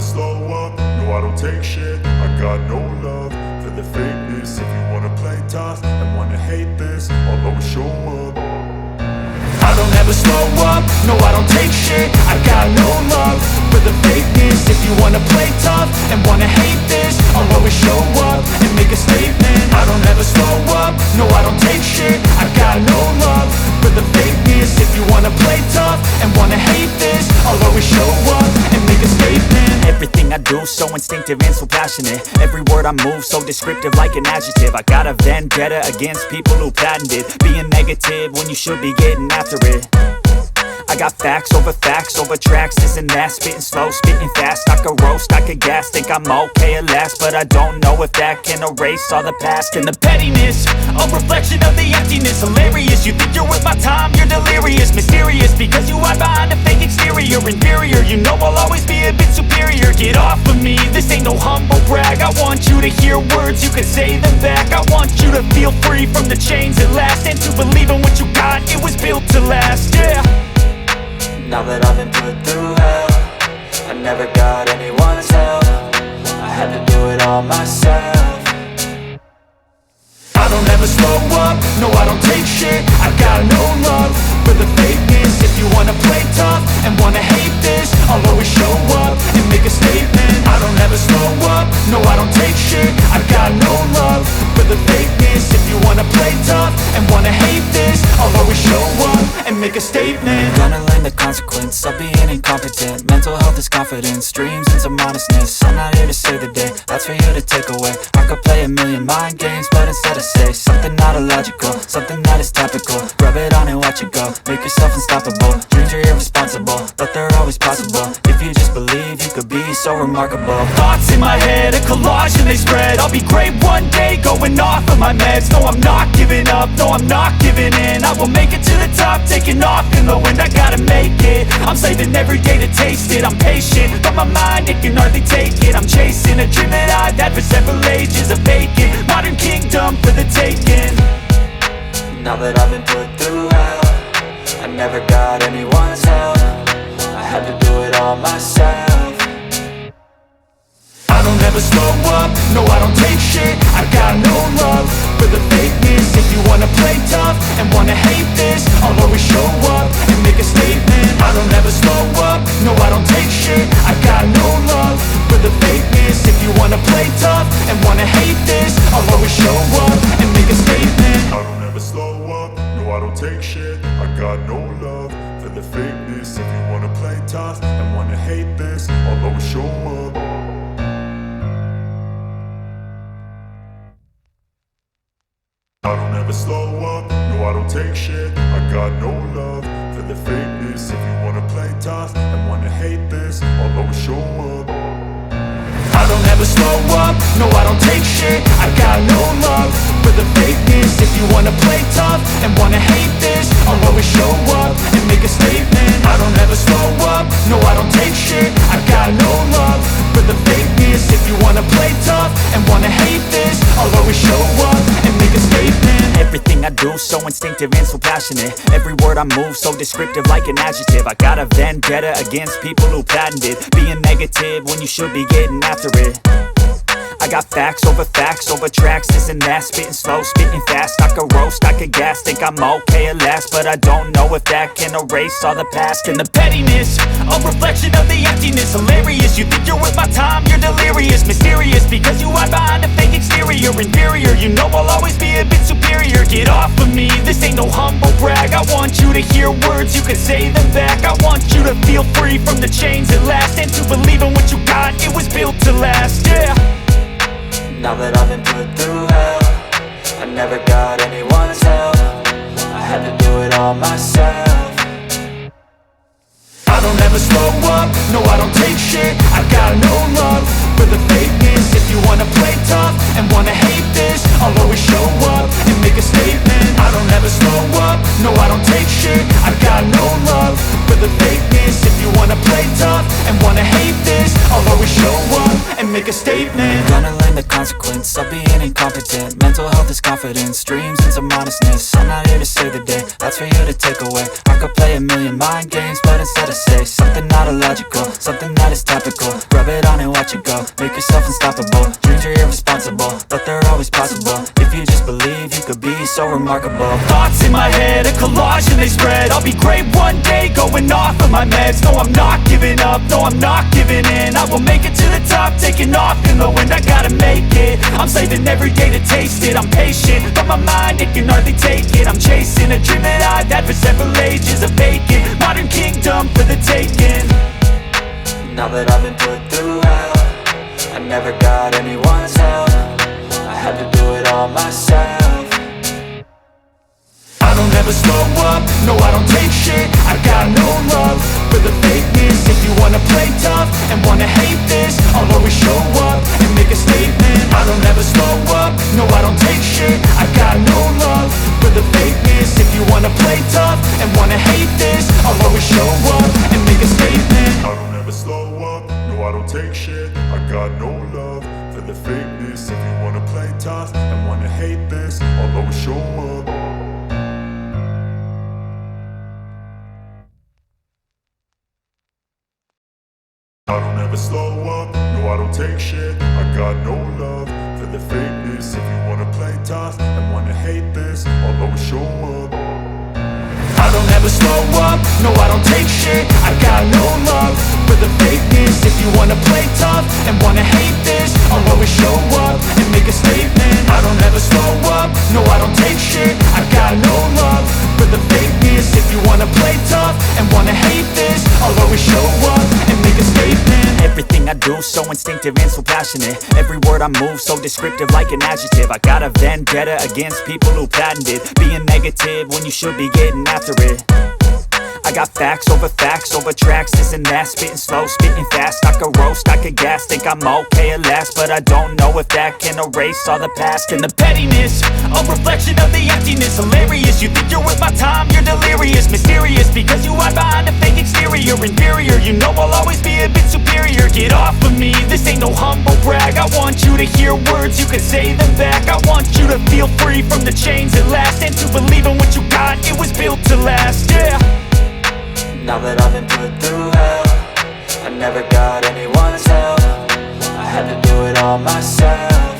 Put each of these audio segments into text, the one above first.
slow up, no I don't take shit. I got no love for the fakeness. If you wanna play tough and wanna hate this, I'll always show up. I don't ever slow up, no I don't take shit. I got no love for the fakeness. If you wanna play tough and wanna hate this, I'll always show up and make a statement. I don't ever slow up, no I don't take shit. I got no love for the fakeness. If you wanna play tough and wanna hate this, I'll always show up and make a statement. Everything I do so instinctive and so passionate. Every word I move so descriptive like an adjective. I got a vendetta against people who patented being negative when you should be getting after it. I got facts over tracks, this and that. Spitting slow, spitting fast. I could roast, I could gas. Think I'm okay at last, but I don't know if that can erase all the past. And the pettiness, a reflection of the emptiness. Hilarious, you think you're worth my time, you're delirious. Mysterious, because you hide behind a fake exterior. Inferior, you know I'll always be a bit superior. Get off of me, this ain't no humble brag. I want you to hear words, you can say them back. I want you to feel free from the chains at last, and to believe in what you got, it was built to last, yeah. Now that I've been put through hell, I never got anyone's help. I had to do it all myself. I don't ever slow up, no I don't take shit. I got no love for the fakeness. If you wanna play tough and wanna hate this, I'll always show up and make a statement. I don't ever slow up, no I don't take shit. I got no love for the fakeness. If you wanna play tough and wanna hate this, I'll always show up and make a statement. Gonna learn the consequence of being incompetent. Mental health is confidence, dreams and some honestness. I'm not here to save the day, that's for you to take away. I could play a million mind games, but instead I say something not illogical, something that is topical. Rub it on and watch it go, make yourself unstoppable. Dreams are irresponsible, but they're always possible. If you just believe, you could be so remarkable. Thoughts in my head, a collage and they spread. I'll be great one day, going off of my meds. No, I'm not giving up, no, I'm not giving in. I will make it to the top, taking off in the wind. I gotta make it, I'm saving every day to taste it. I'm patient, but my mind, it can hardly take it. I'm chasing a dream that I've had for several ages. A vacant, modern kingdom for the taking. Now that I've been put through hell, I never got anyone's help. I had to do it all myself. I don't ever slow up, no I don't take shit. I got no love for the fakeness. If you wanna play tough and wanna hate this, I'll always show up and make a statement. I don't ever slow up, no I don't take shit. I got no love for the fakeness. If you wanna play tough and wanna hate this, I'll always show up and make a statement. I don't ever slow up, no I don't take shit. I got no love for the fakeness. If you wanna play tough and wanna hate this, I'll always show up. I don't ever slow up, no I don't take shit. I got no love for the fakeness. If you wanna play tough and wanna hate this, I'll always show up. I don't ever slow up, no I don't take shit. I got no love for the fakeness. If you wanna play tough and wanna hate this, I'll always show up and make a statement. I don't ever slow up, no I don't take shit. I got no love for the fakeness. If you wanna play tough and wanna hate this, I'll always show up and make a statement. Everything I do so instinctive and so passionate. Every word I move so descriptive like an adjective. I got a vendetta against people who patented being negative when you should be getting after it. I got facts over tracks, this and that. Spitting slow, spitting fast. I could roast, I could gas. Think I'm okay at last, but I don't know if that can erase all the past. And the pettiness, a reflection of the emptiness. Hilarious, you think you're worth my time, you're delirious. Mysterious, because you hide behind a fake exterior. Inferior, you know I'll always be a bit superior. Get off of me, this ain't no humble brag. I want you to hear words, you can say them back. I want you to feel free from the chains at last, and to believe in what you got, it was built to last, yeah. Now that I've been put through hell, I never got anyone's help. I had to do it all myself. I don't ever slow up, no I don't take shit. I got no love for the fakeness. If you wanna play tough and wanna hate this, I'll always show up and make a statement. I don't ever slow up, no I don't take shit. I got no love for the fakeness. If you wanna play tough and wanna hate this, I'll always show up and make a statement. Gonna learn the consequence of being incompetent. Mental health is is confidence, dreams and some honestness. I'm not here to save the day, that's for you to take away. I could play a million mind games, but instead I say something not illogical, something that is topical. Rub it on and watch it go, make yourself unstoppable. Dreams are irresponsible, but they're always possible. If you just believe, you could be so remarkable. Thoughts in my head, a collage and they spread. I'll be great one day, going off of my meds. No, I'm not giving up, no, I'm not giving in. I will make it to the top, taking off in the wind. I gotta make it, I'm saving every day to taste it. I'm patient, but my mind, it can hardly take it. I'm chasing a dream that I've had for several ages. A vacant, modern kingdom for the taking. Now that I've been put through hell, I never got anyone's help. I had to do it all myself. I don't ever slow up, no I don't take shit. I got no love for the fakeness. If you wanna play tough and wanna hate this, I'll always show up and make a statement. I don't ever slow up, no I don't take shit. I got no love for the fakeness. If you wanna play tough and wanna hate this, I'll always show up and make a statement. I don't ever slow up, no I don't take shit. I got no love for the fakeness. If you wanna play tough and wanna hate this, I'll always show up. I don't ever slow up, no I don't take shit. I got no love for the fakeness. If you wanna play tough and wanna hate this, I'll always show up. I don't ever slow up, no I don't take shit. I got no love for the fakeness. If you wanna play tough and wanna hate this, I'll always show up and make a statement. I don't ever slow up, no I don't take shit. I got no love for the fakeness. If you wanna play tough and wanna hate this, I'll always show up and make a statement. Everything I do so instinctive and so passionate. Every word I move so descriptive like an adjective. I got a vendetta against people who patented being negative when you should be getting after it. I got facts over tracks, this and that. Spitting slow, spitting fast. I could roast, I could gas. Think I'm okay at last, but I don't know if that can erase all the past. And the pettiness, a reflection of the emptiness. Hilarious, you think you're worth my time, you're delirious. Mysterious, because you hide behind a fake exterior. Inferior, you know I'll always be a bit superior. Get off of me, this ain't no humble brag. I want you to hear words, you can say them back. I want you to feel free from the chains at last, and to believe in what you got, it was built to last, yeah. Now that I've been put through hell, I never got anyone's help. I had to do it all myself.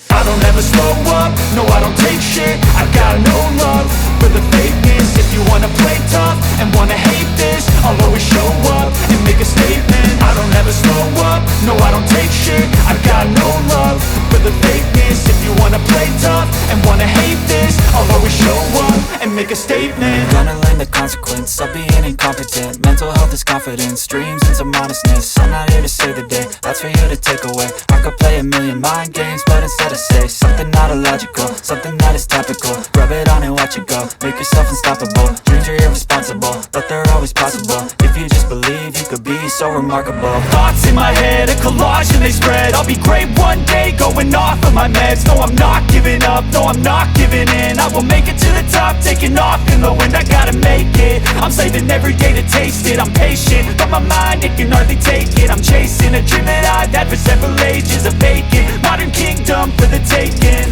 I don't ever slow up, no I don't take shit. I got no love for the fakeness. If you wanna play tough and wanna hate this, I'll always show up and make a statement. I don't ever slow up, no I don't take shit. I got no love for the fakeness. If you wanna play tough and wanna hate this, I'll always show up and make a statement. Gonna learn the consequence of being incompetent. Mental health is confidence, dreams and some honestness. I'm not here to save the day, that's for you to take away. I could play a million mind games, but instead I say something not illogical, something that is topical. Rub it on and watch it go, make yourself unstoppable. Dreams are irresponsible, but they're always possible. If you just believe, you could be so remarkable. Thoughts in my head, a collage and they spread. I'll be great one day, going off of my meds. No, I'm not giving up, no, I'm not giving in. I will make it to the top, taking off in the wind. I gotta make it, I'm saving every day to taste it. I'm patient, but my mind, it can hardly take it. I'm chasing a dream that I've had for several ages. A vacant, modern kingdom for the taking.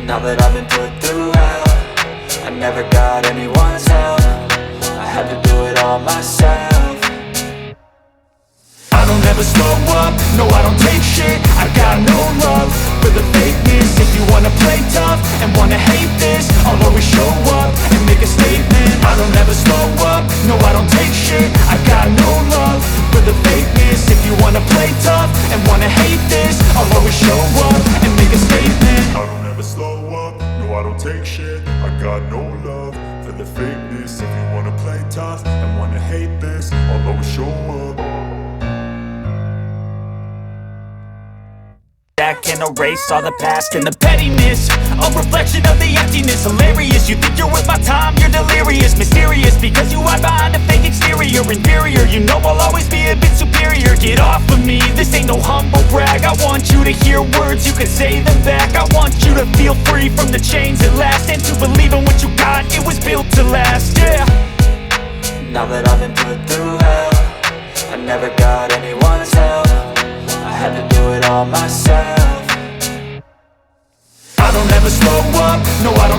Now that I've been put through hell, I never got anyone's help. I had to do it all myself. I don't ever slow up, no I don't take shit. I got no love for the fakeness. If you wanna play tough and wanna hate this, I'll always show up and make a statement. I don't ever slow up, no I don't take shit. I got no love for the fakeness. If you wanna play tough and wanna hate this, I'll always show up and make a statement. I don't ever slow up, no I don't take shit. I got no love for the fakeness. If you wanna play tough and wanna hate this, I'll always show up. That can erase all the past and the pettiness, a reflection of the emptiness. Hilarious, you think you're worth my time, you're delirious. Mysterious, because you hide behind a fake exterior. Inferior, you know I'll always be a bit superior. Get off of me, this ain't no humble brag. I want you to hear words, you can say them back. I want you to feel free from the chains at last, and to believe in what you got, it was built to last, yeah. Now that I've been put through hell, I never got anyone's help. I had to do it all myself.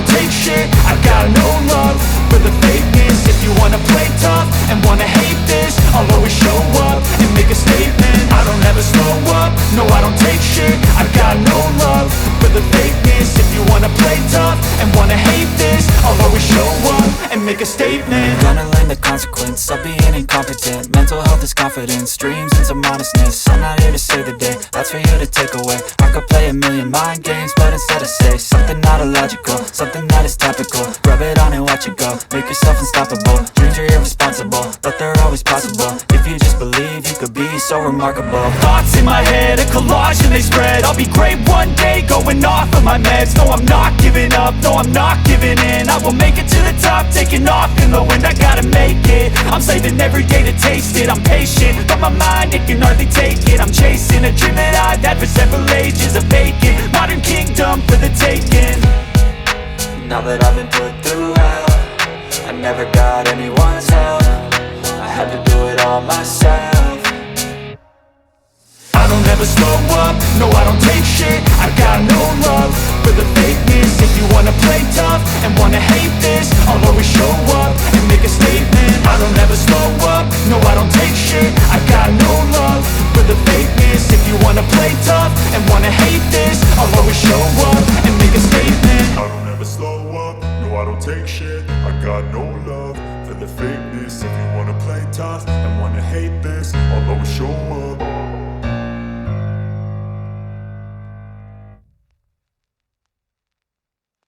don't take shit. I got no love for the fakeness. If you wanna play tough and wanna hate this, I'll always show up and make a statement. I don't ever slow up, no I don't take shit. I got no love for the fakeness. If you wanna play tough and wanna hate this, I'll always show up and make a statement. Gonna learn the consequence of being incompetent. Mental health is confidence, dreams and some honestness. I'm not here to save the day, that's for you to take away. I could play a million mind games, but instead I say something not illogical, something that is topical. Rub it on and watch it go, make yourself unstoppable. Dreams are irresponsible, but they're always possible. If you just believe, you could be so remarkable. Thoughts in my head, a collage and they spread. I'll be great one day, going off of my meds. No, I'm not giving up, no, I'm not giving in. I will make it to the top, taking off in the wind. I gotta make it, I'm saving every day to taste it. I'm patient, but my mind, it can hardly take it. I'm chasing a dream that I've had for several ages. A vacant, modern kingdom for the taking. Now that I've been put through hell, I never got anyone's help. I had to do it all myself. I don't ever slow up, no I don't take shit. I got no love for the fakeness. If you wanna play tough and wanna hate this, I'll always show up and make a statement. I don't ever slow up, no I don't take shit. I got no love for the fakeness. If you wanna play tough and wanna hate this, I'll always show up and make a statement. I don't ever slow up, no I don't take shit. I got no love for the fakeness. If you wanna play tough and wanna hate this, I'll always show up